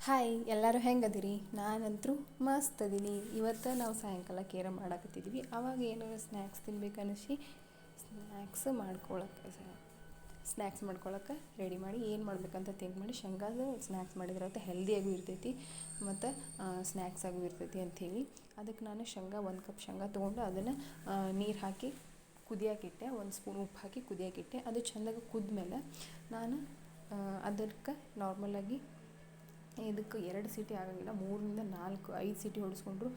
Hi ಎಲ್ಲರೂ ಹೆಂಗದಿರಿ. ನಾನಂತರೂ ಮಸ್ತ್ ಅದೀನಿ. ಇವತ್ತು ನಾವು ಸಾಯಂಕಾಲ ಕೇರಮ್ ಮಾಡಾಕತ್ತಿದ್ವಿ. ಅವಾಗ ಏನಾರು ಸ್ನ್ಯಾಕ್ಸ್ ತಿನ್ಬೇಕು ಅನ್ನಿಸಿ ಸ್ನ್ಯಾಕ್ಸ್ ಮಾಡ್ಕೊಳಕ್ಕೆ ರೆಡಿ ಮಾಡಿ ಏನು ಮಾಡ್ಬೇಕಂತ ಥಿಂಕ್ ಮಾಡಿ ಶೇಂಗಾದ ಸ್ನ್ಯಾಕ್ಸ್ ಮಾಡಿದ್ರಂತ ಹೆಲ್ದಿಯಾಗೂ ಇರ್ತೈತಿ ಮತ್ತು ಸ್ನ್ಯಾಕ್ಸ್ ಆಗೂ ಇರ್ತೈತಿ ಅಂಥೇಳಿ ಅದಕ್ಕೆ ನಾನು ಒಂದು ಕಪ್ ಶೇಂಗಾ ತೊಗೊಂಡು ಅದನ್ನು ನೀರು ಹಾಕಿ ಕುದಿಯೋಕ್ಕಿಟ್ಟೆ. ಒಂದು ಸ್ಪೂನ್ ಉಪ್ಪು ಹಾಕಿ ಕುದಿಯೋಕ್ಕಿಟ್ಟೆ. ಅದು ಚೆಂದಾಗಿ ಕುದ್ಮೇಲೆ ನಾನು ಅದಕ್ಕೆ ನಾರ್ಮಲಾಗಿ ಇದಕ್ಕೆ 2 ಸೀಟಿ ಆಗೋಂಗಿಲ್ಲ, 3-4-5 ಸೀಟಿ ಹೊಡೆಸ್ಕೊಂಡ್ರು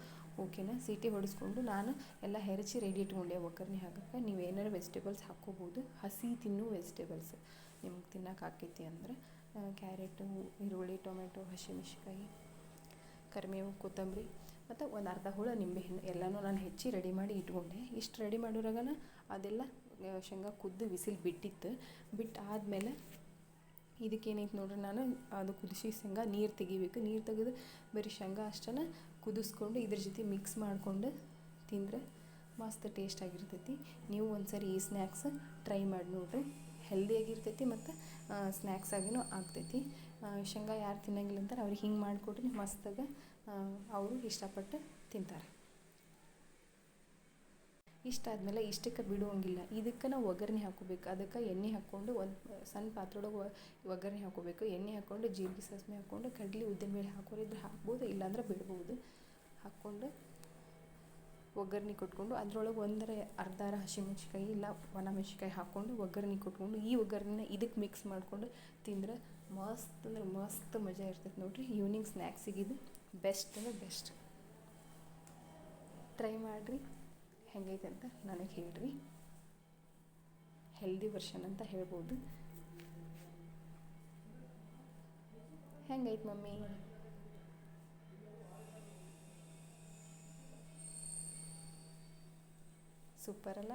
ಓಕೆನಾ. ಸೀಟಿ ಹೊಡೆಸ್ಕೊಂಡು ನಾನು ಎಲ್ಲ ಹೆರಚಿ ರೆಡಿ ಇಟ್ಕೊಂಡೆ ಒಗ್ಗರಣೆ ಹಾಕೋಕ್ಕೆ. ನೀವು ಏನಾರು ವೆಜಿಟೇಬಲ್ಸ್ ಹಾಕ್ಕೋಬೋದು, ಹಸಿ ತಿನ್ನೋ ವೆಜಿಟೇಬಲ್ಸ್ ನಿಮ್ಗೆ ತಿನ್ನೋಕೆ ಆಕೈತಿ ಅಂದರೆ ಕ್ಯಾರೆಟು, ಈರುಳ್ಳಿ, ಟೊಮೆಟೊ, ಹಸಿಮೆಣ್ಸಿನ್ಕಾಯಿ, ಕರಿಬೇವು, ಕೊತ್ತಂಬರಿ ಮತ್ತು ಒಂದು ಅರ್ಧ ಹೋಳ ನಿಂಬೆಹಣ್ಣು ಎಲ್ಲನೂ ನಾನು ಹೆಚ್ಚಿ ರೆಡಿ ಮಾಡಿ ಇಟ್ಕೊಂಡೆ. ಇಷ್ಟು ರೆಡಿ ಮಾಡೋರಾಗನ ಅದೆಲ್ಲ ಶೇಂಗಾ ಕುದ್ದು ವಿಸಿಲ್ ಬಿಟ್ಟು ಆದಮೇಲೆ ಇದಕ್ಕೇನೈತೆ ನೋಡ್ರಿ, ನಾನು ಅದು ಕುದಿಸಿ ಶೇಂಗಾ ನೀರು ತೆಗಿಬೇಕು. ನೀರು ತೆಗೆದು ಬರೀ ಶೇಂಗಾ ಅಷ್ಟನ್ನು ಕುದಿಸ್ಕೊಂಡು ಇದ್ರ ಜೊತೆ ಮಿಕ್ಸ್ ಮಾಡಿಕೊಂಡು ತಿಂದರೆ ಮಸ್ತ್ ಟೇಸ್ಟ್ ಆಗಿರ್ತೈತಿ. ನೀವು ಒಂದ್ಸರಿ ಈ ಸ್ನ್ಯಾಕ್ಸ್ ಟ್ರೈ ಮಾಡಿ ನೋಡಿರಿ. ಹೆಲ್ದಿಯಾಗಿರ್ತೈತಿ ಮತ್ತು ಸ್ನ್ಯಾಕ್ಸ್ ಆಗಿನೂ ಆಗ್ತೈತಿ. ಶೇಂಗಾ ಯಾರು ತಿನ್ನಂಗಿಲ್ಲ ಅಂತಾರೆ ಅವ್ರಿಗೆ ಹಿಂಗೆ ಮಾಡಿಕೊಟ್ರೆ ಮಸ್ತಾಗ ಅವರು ಇಷ್ಟಪಟ್ಟು ತಿಂತಾರೆ. ಇಷ್ಟ ಆದಮೇಲೆ ಇಷ್ಟಕ್ಕೆ ಬಿಡುವಂಗಿಲ್ಲ, ಇದಕ್ಕೆ ನಾವು ಒಗ್ಗರಣೆ ಹಾಕೋಬೇಕು. ಅದಕ್ಕೆ ಎಣ್ಣೆ ಹಾಕ್ಕೊಂಡು ಒಂದು ಸಣ್ಣ ಪಾತ್ರೆಯೊಳಗೆ ಒಗ್ಗರಣೆ ಹಾಕ್ಕೋಬೇಕು. ಎಣ್ಣೆ ಹಾಕ್ಕೊಂಡು ಜೀರಿಗೆ ಸಾಸಿವೆ ಹಾಕ್ಕೊಂಡು ಕಡಲೆ ಉದ್ದಿನಬೇಳೆ ಹಾಕೋರಿದ್ರೆ ಹಾಕ್ಬೋದು, ಇಲ್ಲಾಂದ್ರೆ ಬಿಡ್ಬೋದು. ಹಾಕ್ಕೊಂಡು ಒಗ್ಗರಣೆ ಕೊಟ್ಕೊಂಡು ಅದರೊಳಗೆ ಅರ್ಧ ಹಸಿಮೆಣ್ಸಿಕಾಯಿ ಇಲ್ಲ ಒಣಮೆಣ್ಸಿಕಾಯಿ ಹಾಕ್ಕೊಂಡು ಒಗ್ಗರಣೆ ಕೊಟ್ಕೊಂಡು ಈ ಒಗ್ಗರಣೆನ ಇದಕ್ಕೆ ಮಿಕ್ಸ್ ಮಾಡಿಕೊಂಡು ತಿಂದ್ರೆ ಮಸ್ತ್ ಅಂದ್ರೆ ಮಸ್ತ್ ಮಜಾ ಇರ್ತೈತೆ ನೋಡಿರಿ. ಈವ್ನಿಂಗ್ ಸ್ನ್ಯಾಕ್ಸಿಗೆ ಇದು ಬೆಸ್ಟ್ ಅಂದ್ರೆ ಬೆಸ್ಟ್. ಟ್ರೈ ಮಾಡಿರಿ, ಹೆಂಗೈತೆ ಅಂತ ನನಗೆ ಹೇಳ್ರಿ. ಹೆಲ್ದಿ ವರ್ಷನ್ ಅಂತ ಹೇಳ್ಬೋದು. ಹೆಂಗೈತೆ ಮಮ್ಮಿ? ಸೂಪರ್ ಅಲ್ಲ?